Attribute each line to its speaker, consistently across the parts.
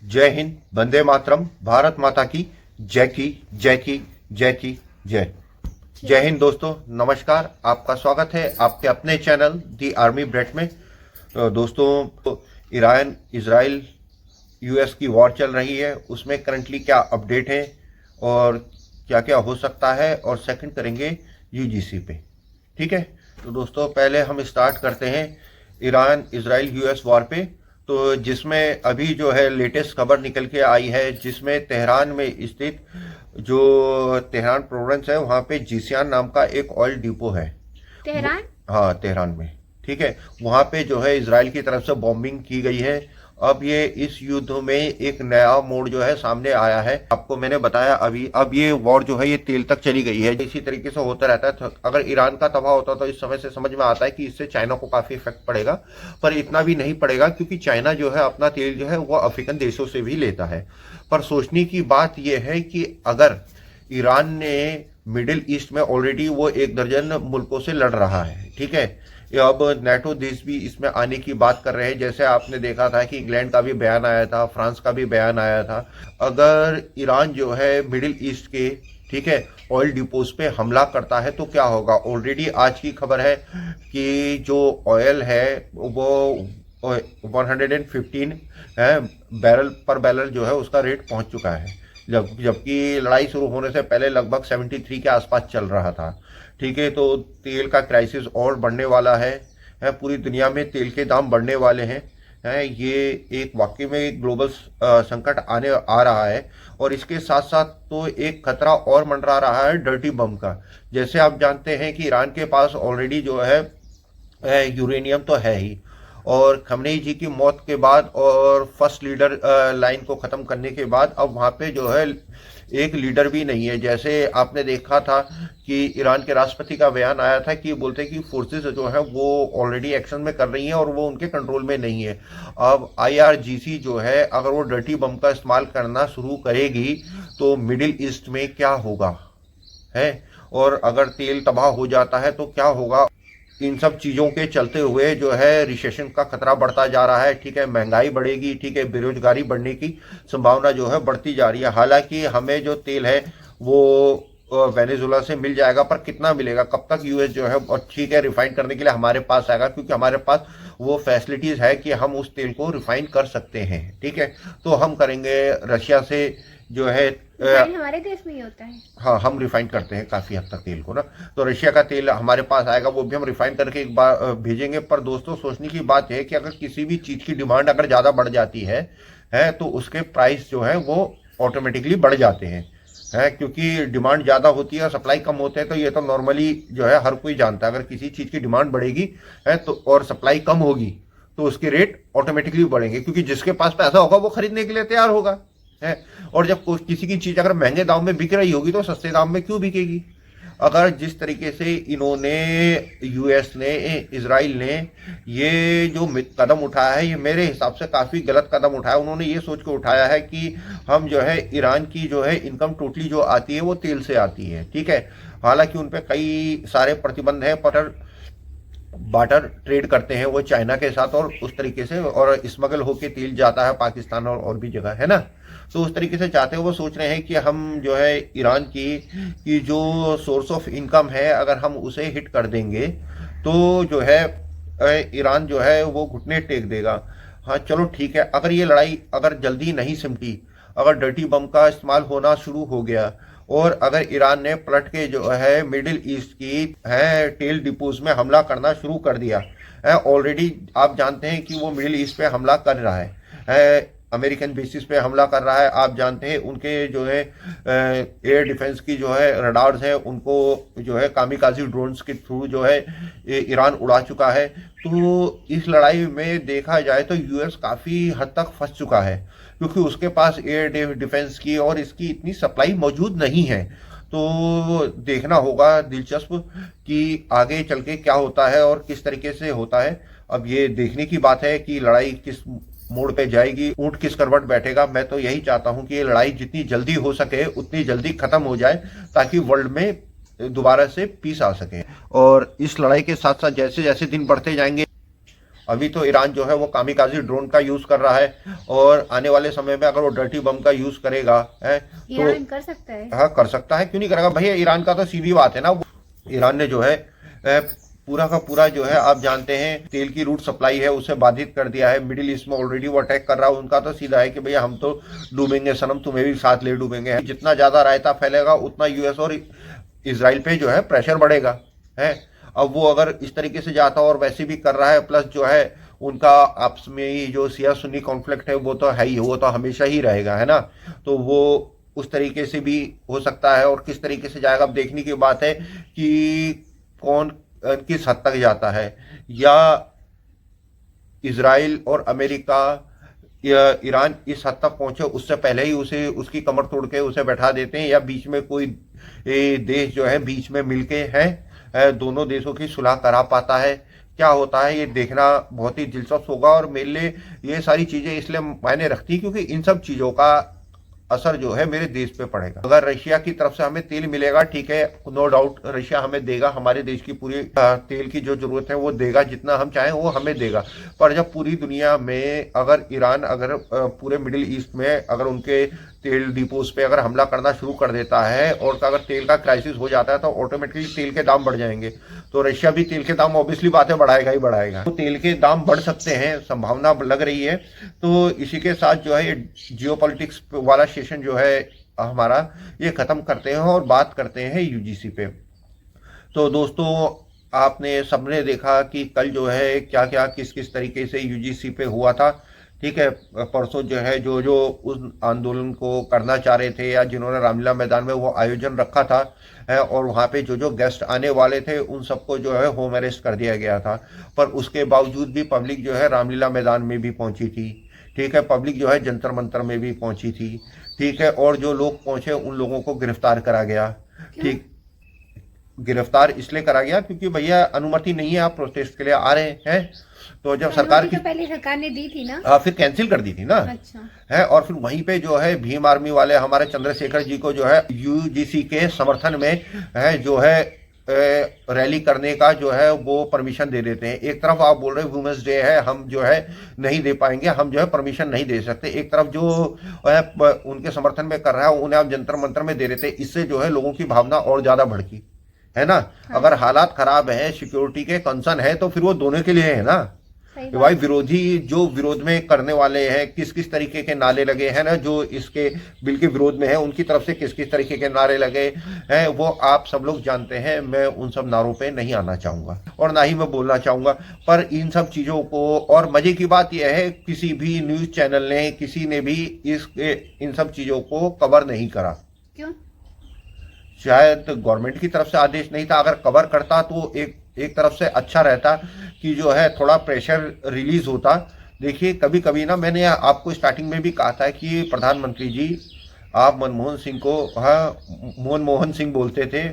Speaker 1: जय हिंद, वंदे मातरम, भारत माता की जय की जय की जय की जय। जय हिंद दोस्तों, नमस्कार। आपका स्वागत है आपके अपने चैनल दी आर्मी ब्रेड में। दोस्तों, ईरान इजराइल यूएस की वॉर चल रही है, उसमें करंटली क्या अपडेट है और क्या क्या हो सकता है, और सेकंड करेंगे यूजीसी पे। ठीक है, तो दोस्तों पहले हम स्टार्ट करते हैं ईरान इजराइल यूएस वॉर पे। तो जिसमें अभी जो है लेटेस्ट खबर निकल के आई है, जिसमें तेहरान में स्थित जो तेहरान प्रोविंस है वहाँ पे जीसियान नाम का एक ऑयल डिपो है।
Speaker 2: तेहरान।
Speaker 1: हाँ, तेहरान में। ठीक है, वहाँ पे जो है इजराइल की तरफ से बॉम्बिंग की गई है। अब ये इस युद्ध में एक नया मोड़ जो है सामने आया है। आपको मैंने बताया अभी, अब ये वॉर जो है ये तेल तक चली गई है। इसी तरीके से होता रहता है। तो अगर ईरान का तबाह होता तो इस समय से समझ में आता है कि इससे चाइना को काफी इफेक्ट पड़ेगा, पर इतना भी नहीं पड़ेगा क्योंकि चाइना जो है अपना तेल जो है वो अफ्रीकन देशों से भी लेता है। पर सोचने की बात यह है कि अगर ईरान ने मिडिल ईस्ट में ऑलरेडी वो 1 दर्जन मुल्कों से लड़ रहा है, ठीक है, अब नेटो देश भी इसमें आने की बात कर रहे हैं। जैसे आपने देखा था कि इंग्लैंड का भी बयान आया था, फ्रांस का भी बयान आया था। अगर ईरान जो है मिडिल ईस्ट के, ठीक है, ऑयल डिपोज पे हमला करता है तो क्या होगा। ऑलरेडी आज की खबर है कि जो ऑयल है वो 115 है बैरल पर बैरल जो है उसका रेट पहुंच चुका है, जबकि लड़ाई शुरू होने से पहले लगभग 73 के आसपास चल रहा था। ठीक है, तो तेल का क्राइसिस और बढ़ने वाला है पूरी दुनिया में तेल के दाम बढ़ने वाले हैं। ये एक वाकई में एक ग्लोबल संकट आने आ रहा है। और इसके साथ साथ तो एक खतरा और मंडरा रहा है डर्टी बम का। जैसे आप जानते हैं कि ईरान के पास ऑलरेडी जो है यूरेनियम तो है ही, और खमनेई जी की मौत के बाद और फर्स्ट लीडर लाइन को ख़त्म करने के बाद अब वहाँ पे जो है एक लीडर भी नहीं है। जैसे आपने देखा था कि ईरान के राष्ट्रपति का बयान आया था कि बोलते कि फोर्सेस जो है वो ऑलरेडी एक्शन में कर रही हैं और वो उनके कंट्रोल में नहीं है। अब आईआरजीसी जो है अगर वो डर्टी बम का इस्तेमाल करना शुरू करेगी तो मिडिल ईस्ट में क्या होगा है, और अगर तेल तबाह हो जाता है तो क्या होगा। इन सब चीज़ों के चलते हुए जो है रिसेशन का खतरा बढ़ता जा रहा है। ठीक है, महंगाई बढ़ेगी, ठीक है, बेरोजगारी बढ़ने की संभावना जो है बढ़ती जा रही है। हालांकि हमें जो तेल है वो वेनेजुला से मिल जाएगा, पर कितना मिलेगा, कब तक यूएस जो है, और ठीक है, रिफाइन करने के लिए हमारे पास आएगा क्योंकि हमारे पास वो फैसिलिटीज़ है कि हम उस तेल को रिफाइन कर सकते हैं। ठीक है, तो हम करेंगे रशिया से जो है
Speaker 2: हमारे देश में ही होता है।
Speaker 1: हाँ, हम रिफाइन करते हैं काफ़ी हद तक तेल को ना, तो रशिया का तेल हमारे पास आएगा, वो भी हम रिफाइन करके एक बार भेजेंगे। पर दोस्तों सोचने की बात है कि अगर किसी भी चीज़ की डिमांड अगर ज़्यादा बढ़ जाती है तो उसके प्राइस जो है वो ऑटोमेटिकली बढ़ जाते हैं क्योंकि डिमांड ज़्यादा होती है और सप्लाई कम होते हैं। तो ये तो नॉर्मली जो है हर कोई जानता है, अगर किसी चीज़ की डिमांड बढ़ेगी है तो और सप्लाई कम होगी तो उसके रेट ऑटोमेटिकली बढ़ेंगे, क्योंकि जिसके पास पैसा होगा वो खरीदने के लिए तैयार होगा है। और जब किसी की चीज़ अगर महंगे दाम में बिक रही होगी तो सस्ते दाम में क्यों बिकेगी। अगर जिस तरीके से इन्होंने यूएस ने, इजराइल ने ये जो कदम उठाया है, ये मेरे हिसाब से काफ़ी गलत कदम उठाया। उन्होंने ये सोच के उठाया है कि हम जो है ईरान की जो है इनकम टोटली जो आती है वो तेल से आती है। ठीक है, हालांकि उन पर कई सारे प्रतिबंध हैं, पर बाटर ट्रेड करते हैं वो चाइना के साथ, और उस तरीके से और स्मगल होके तेल जाता है पाकिस्तान और भी जगह है ना। तो उस तरीके से चाहते हैं, वो सोच रहे हैं कि हम जो है ईरान की जो सोर्स ऑफ इनकम है अगर हम उसे हिट कर देंगे तो जो है ईरान जो है वो घुटने टेक देगा। हाँ चलो ठीक है, अगर ये लड़ाई अगर जल्दी नहीं सिमटी, अगर डर्टी बम का इस्तेमाल होना शुरू हो गया और अगर ईरान ने पलट के जो है मिडिल ईस्ट की है तेल डिपोज में हमला करना शुरू कर दिया है, ऑलरेडी आप जानते हैं कि वो मिडिल ईस्ट पे हमला कर रहा है अमेरिकन बेसिस पे हमला कर रहा है। आप जानते हैं उनके जो है एयर डिफेंस की जो है रडार्स हैं उनको जो है कामिकाजी ड्रोन्स के थ्रू जो है ईरान उड़ा चुका है। तो इस लड़ाई में देखा जाए तो यूएस काफ़ी हद तक फंस चुका है क्योंकि उसके पास एयर डिफेंस की और इसकी इतनी सप्लाई मौजूद नहीं है। तो देखना होगा दिलचस्प कि आगे चल के क्या होता है और किस तरीके से होता है। अब ये देखने की बात है कि लड़ाई किस मोड़ पे जाएगी, ऊंट किस करवट बैठेगा। मैं तो यही चाहता हूं कि ये लड़ाई जितनी जल्दी हो सके उतनी जल्दी खत्म हो जाए ताकि वर्ल्ड में दोबारा से पीस आ सके। और इस लड़ाई के साथ साथ जैसे जैसे दिन बढ़ते जाएंगे अभी तो ईरान जो है वो कामिकाजी ड्रोन का यूज कर रहा है, और आने वाले समय में अगर वो डर्टी बम का यूज करेगा है तो
Speaker 2: ईरान कर सकता है।
Speaker 1: हाँ कर सकता है, क्यों नहीं करेगा भैया। ईरान का तो सीधी बात है ना, ईरान ने जो है पूरा का पूरा जो है आप जानते हैं तेल की रूट सप्लाई है उसे बाधित कर दिया है। मिडिल ईस्ट में ऑलरेडी वो अटैक कर रहा है। उनका तो सीधा है कि भैया हम तो डूबेंगे सनम, तुम्हें भी साथ ले डूबेंगे। जितना ज्यादा रायता फैलेगा उतना यूएस और इजराइल पे जो है प्रेशर बढ़ेगा है। अब वो अगर इस तरीके से जाता और वैसे भी कर रहा है, प्लस जो है उनका आपस में ही जो सिया सुन्नी कॉन्फ्लिक्ट है वो तो है ही, वो तो हमेशा ही रहेगा है ना। तो वो उस तरीके से भी हो सकता है, और किस तरीके से जाएगा अब देखने की बात है कि कौन किस हद तक जाता है। या इजराइल और अमेरिका या ईरान इस हद तक पहुंचे उससे पहले ही उसे उसकी कमर तोड़ के उसे बैठा देते हैं, या बीच में कोई देश जो है बीच में मिलके है दोनों देशों की सुलह करा पाता है। क्या होता है ये देखना बहुत ही दिलचस्प होगा। और मेरे लिए ये सारी चीजें इसलिए मायने रखती क्योंकि इन सब चीजों का असर जो है मेरे देश पे पड़ेगा। अगर रशिया की तरफ से हमें तेल मिलेगा, ठीक है, नो डाउट रशिया हमें देगा, हमारे देश की पूरी तेल की जो जरूरत है वो देगा, जितना हम चाहें वो हमें देगा। पर जब पूरी दुनिया में अगर ईरान अगर पूरे मिडिल ईस्ट में अगर उनके तेल डिपोज पे अगर हमला करना शुरू कर देता है और अगर तेल का क्राइसिस हो जाता है तो ऑटोमेटिकली तेल के दाम बढ़ जाएंगे। तो रशिया भी तेल के दाम ऑब्वियसली बातें बढ़ाएगा ही बढ़ाएगा। तो तेल के दाम बढ़ सकते हैं, संभावना लग रही है। तो इसी के साथ जो है ये जियोपॉलिटिक्स वाला सेशन जो है हमारा ये खत्म करते हैं और बात करते हैं यूजीसी पे। तो दोस्तों आपने सबने देखा कि कल जो है क्या क्या किस किस तरीके से यूजीसी पे हुआ था, ठीक है। परसों जो है जो जो उस आंदोलन को करना चाह रहे थे या जिन्होंने रामलीला मैदान में वो आयोजन रखा था और वहाँ पे जो जो गेस्ट आने वाले थे उन सबको जो है होम अरेस्ट कर दिया गया था। पर उसके बावजूद भी पब्लिक जो है रामलीला मैदान में भी पहुंची थी, ठीक है। पब्लिक जो है जंतर मंतर में भी पहुंची थी, ठीक है। और जो लोग पहुंचे उन लोगों को गिरफ्तार करा गया, ठीक। गिरफ्तार इसलिए करा गया क्योंकि भैया अनुमति नहीं है, आप प्रोटेस्ट के लिए आ रहे हैं। तो जब सरकार की
Speaker 2: तो पहले सरकार ने दी थी ना,
Speaker 1: फिर कैंसिल कर दी थी ना।
Speaker 2: अच्छा
Speaker 1: है। और फिर वहीं पे जो है भीम आर्मी वाले हमारे चंद्रशेखर जी को जो है यूजीसी के समर्थन में है जो है रैली करने का जो है वो परमिशन दे देते हैं। एक तरफ आप बोल रहे हैं वुमेन्स डे है, हम जो है नहीं दे पाएंगे, हम जो है परमिशन नहीं दे सकते। एक तरफ जो उनके समर्थन में कर रहा है उन्हें आप जंतर मंतर में दे देते। इससे जो है लोगों की भावना और ज्यादा भड़की है ना।
Speaker 2: हाँ।
Speaker 1: अगर हालात खराब है, सिक्योरिटी के कंसर्न है तो फिर वो दोनों के लिए है ना। भाई विरोधी जो विरोध में करने वाले हैं किस किस तरीके के नारे लगे हैं ना, जो इसके बिल के विरोध में है उनकी तरफ से किस किस तरीके के नारे लगे हैं वो आप सब लोग जानते हैं। मैं उन सब नारों पे नहीं आना चाहूंगा और ना ही मैं बोलना चाहूंगा। पर इन सब चीजों को, और मजे की बात यह है किसी भी न्यूज चैनल ने किसी ने भी इन सब चीजों को कवर नहीं करा।
Speaker 2: क्यों?
Speaker 1: शायद गवर्नमेंट की तरफ से आदेश नहीं था। अगर कवर करता तो एक तरफ से अच्छा रहता कि जो है थोड़ा प्रेशर रिलीज होता। देखिए कभी कभी ना, मैंने आपको स्टार्टिंग में भी कहा था कि प्रधानमंत्री जी आप मनमोहन सिंह को मनमोहन सिंह बोलते थे,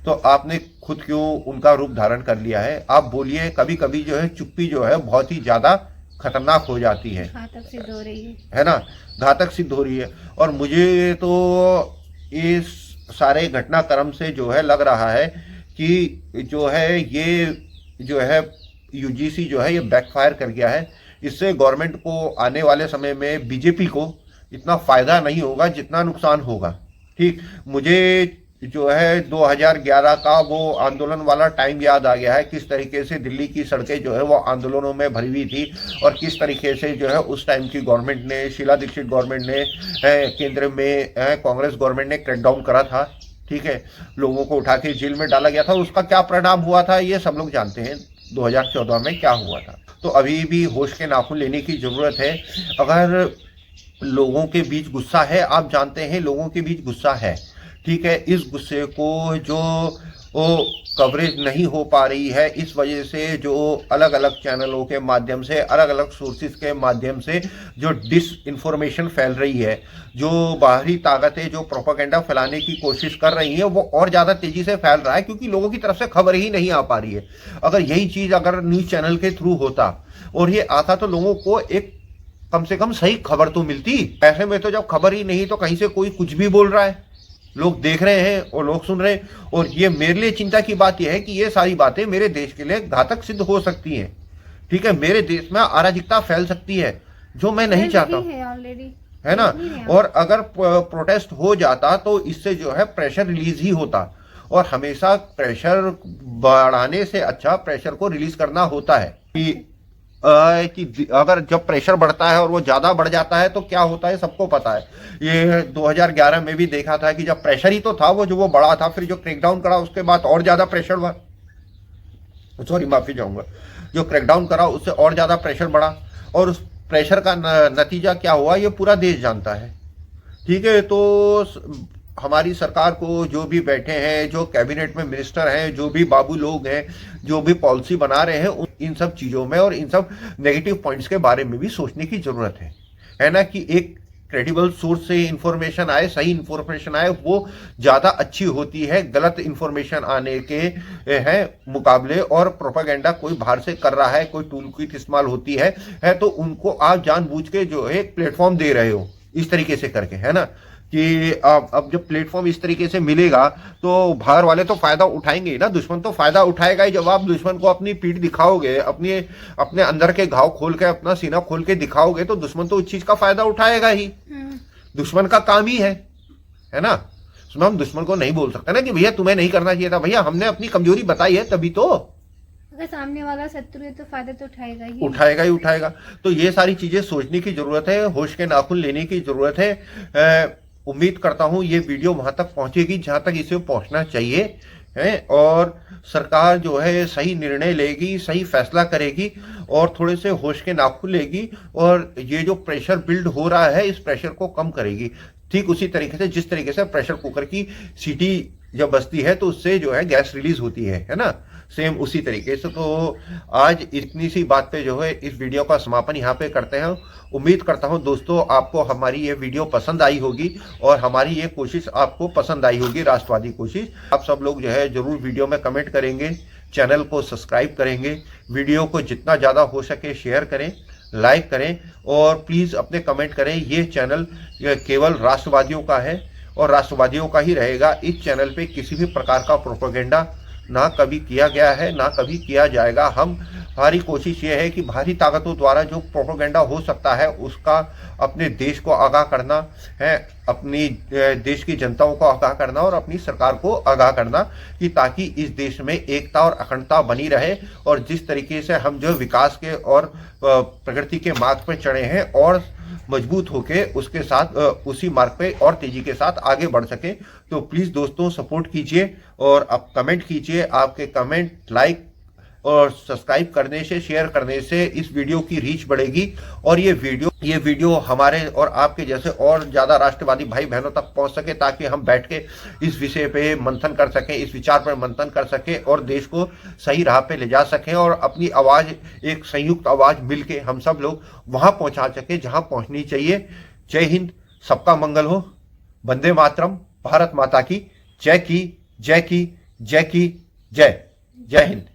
Speaker 1: तो आपने खुद क्यों उनका रूप धारण कर लिया है। आप बोलिए, कभी कभी जो है चुप्पी जो है बहुत ही ज्यादा खतरनाक हो जाती है,
Speaker 2: घातक सिद्ध हो रही
Speaker 1: है ना, घातक सिद्ध हो रही है। और मुझे तो इस सारे घटनाक्रम से जो है लग रहा है कि जो है ये जो है यूजीसी जो है ये बैकफायर कर गया है। इससे गवर्नमेंट को आने वाले समय में बीजेपी को इतना फायदा नहीं होगा जितना नुकसान होगा, ठीक। मुझे जो है 2011 का वो आंदोलन वाला टाइम याद आ गया है, किस तरीके से दिल्ली की सड़कें जो है वो आंदोलनों में भरी हुई थी और किस तरीके से जो है उस टाइम की गवर्नमेंट ने, शीला दीक्षित गवर्नमेंट ने, केंद्र में कांग्रेस गवर्नमेंट ने क्रैकडाउन करा था, ठीक है। लोगों को उठा के जेल में डाला गया था। उसका क्या परिणाम हुआ था ये सब लोग जानते हैं 2014 में क्या हुआ था। तो अभी भी होश के नाखून लेने की जरूरत है। अगर लोगों के बीच गुस्सा है, आप जानते हैं लोगों के बीच गुस्सा है, ठीक है। इस गुस्से को जो कवरेज नहीं हो पा रही है, इस वजह से जो अलग अलग चैनलों के माध्यम से, अलग अलग सोर्सेज के माध्यम से जो डिस इन्फॉर्मेशन फैल रही है, जो बाहरी ताकतें जो प्रोपेगेंडा फैलाने की कोशिश कर रही है वो और ज़्यादा तेजी से फैल रहा है क्योंकि लोगों की तरफ से खबर ही नहीं आ पा रही है। अगर यही चीज़ अगर न्यूज़ चैनल के थ्रू होता और ये आता तो लोगों को एक कम से कम सही खबर तो मिलती। ऐसे में तो जब खबर ही नहीं तो कहीं से कोई कुछ भी बोल रहा है, लोग देख रहे हैं और लोग सुन रहे हैं। और ये मेरे लिए चिंता की बात यह है कि ये सारी बातें मेरे देश के लिए घातक सिद्ध हो सकती हैं, ठीक है, मेरे देश में अराजकता फैल सकती है जो मैं नहीं चाहता हूं,
Speaker 2: है ऑलरेडी,
Speaker 1: है ना। और अगर प्रोटेस्ट हो जाता तो इससे जो है प्रेशर रिलीज ही होता, और हमेशा प्रेशर बढ़ाने से अच्छा प्रेशर को रिलीज करना होता है कि अगर जब प्रेशर बढ़ता है और वो ज्यादा बढ़ जाता है तो क्या होता है सबको पता है। ये 2011 में भी देखा था कि जब प्रेशर ही तो था वो, जो वो बढ़ा था, फिर जो क्रैकडाउन करा उसके बाद और ज्यादा प्रेशर बढ़ा, सॉरी माफी चाहूंगा, जो क्रैकडाउन करा उससे और ज्यादा प्रेशर बढ़ा, और उस प्रेशर का नतीजा क्या हुआ ये पूरा देश जानता है। ठीक है, तो हमारी सरकार को जो भी बैठे हैं, जो कैबिनेट में मिनिस्टर हैं, जो भी बाबू लोग हैं, जो भी पॉलिसी बना रहे हैं, इन सब चीजों में और इन सब नेगेटिव पॉइंट्स के बारे में भी सोचने की जरूरत है ना, कि एक क्रेडिबल सोर्स से इंफॉर्मेशन आए, सही इंफॉर्मेशन आए, वो ज्यादा अच्छी होती है गलत इंफॉर्मेशन आने के है मुकाबले। और प्रोपागेंडा कोई बाहर से कर रहा है, कोई टूल किट इस्तेमाल होती है तो उनको आप जानबूझ के जो है एक प्लेटफॉर्म दे रहे हो इस तरीके से करके, है ना, कि अब जब प्लेटफॉर्म इस तरीके से मिलेगा तो बाहर वाले तो फायदा उठाएंगे ना, दुश्मन तो फायदा उठाएगा ही। जब आप दुश्मन को अपनी पीठ दिखाओगे, अपने अंदर के घाव खोल के, अपना सीना खोल के दिखाओगे, तो दुश्मन तो उस चीज का फायदा उठाएगा ही। दुश्मन का काम ही है ना। उसमें हम दुश्मन को नहीं बोल सकते ना कि भैया तुम्हें नहीं करना चाहिए था, भैया हमने अपनी कमजोरी बताई है तभी तो।
Speaker 2: अगर सामने वाला शत्रु है तो फायदा तो
Speaker 1: उठाएगा ही उठाएगा। तो ये सारी चीजें सोचने की जरूरत है, होश के नाखून लेने की जरूरत है। उम्मीद करता हूं ये वीडियो वहां तक पहुंचेगी जहां तक इसे पहुंचना चाहिए है, और सरकार जो है सही निर्णय लेगी, सही फैसला करेगी और थोड़े से होश के नाखून लेगी, और ये जो प्रेशर बिल्ड हो रहा है इस प्रेशर को कम करेगी। ठीक उसी तरीके से जिस तरीके से प्रेशर कुकर की सीटी जब बजती है तो उससे जो है गैस रिलीज होती है ना, सेम उसी तरीके से। तो आज इतनी सी बात पे जो है इस वीडियो का समापन यहाँ पे करते हैं। उम्मीद करता हूँ दोस्तों आपको हमारी ये वीडियो पसंद आई होगी और हमारी ये कोशिश आपको पसंद आई होगी, राष्ट्रवादी कोशिश। आप सब लोग जो है जरूर वीडियो में कमेंट करेंगे, चैनल को सब्सक्राइब करेंगे, वीडियो को जितना ज़्यादा हो सके शेयर करें, लाइक करें, और प्लीज़ अपने कमेंट करें। ये चैनल केवल राष्ट्रवादियों का है और राष्ट्रवादियों का ही रहेगा। इस चैनल पे किसी भी प्रकार का प्रोपेगेंडा ना कभी किया गया है, ना कभी किया जाएगा। हमारी कोशिश ये है कि बाहरी ताकतों द्वारा जो प्रोपेगेंडा हो सकता है उसका अपने देश को आगाह करना है, अपनी देश की जनताओं को आगाह करना और अपनी सरकार को आगाह करना, कि ताकि इस देश में एकता और अखंडता बनी रहे, और जिस तरीके से हम जो विकास के और प्रगति के मार्ग पर चढ़े हैं और मजबूत होके उसके साथ उसी मार्ग पे और तेजी के साथ आगे बढ़ सके। तो प्लीज दोस्तों सपोर्ट कीजिए और आप कमेंट कीजिए। आपके कमेंट, लाइक और सब्सक्राइब करने से, शेयर करने से इस वीडियो की रीच बढ़ेगी और ये वीडियो हमारे और आपके जैसे और ज्यादा राष्ट्रवादी भाई बहनों तक पहुंच सके, ताकि हम बैठ के इस विषय पे मंथन कर सकें, इस विचार पर मंथन कर सकें और देश को सही राह पे ले जा सकें, और अपनी आवाज, एक संयुक्त आवाज मिलके हम सब लोग वहां पहुंचा सके जहां पहुंचनी चाहिए। जय हिंद, सबका मंगल हो। वंदे मातरम। भारत माता की जय की जय की जय की जय। जय हिंद।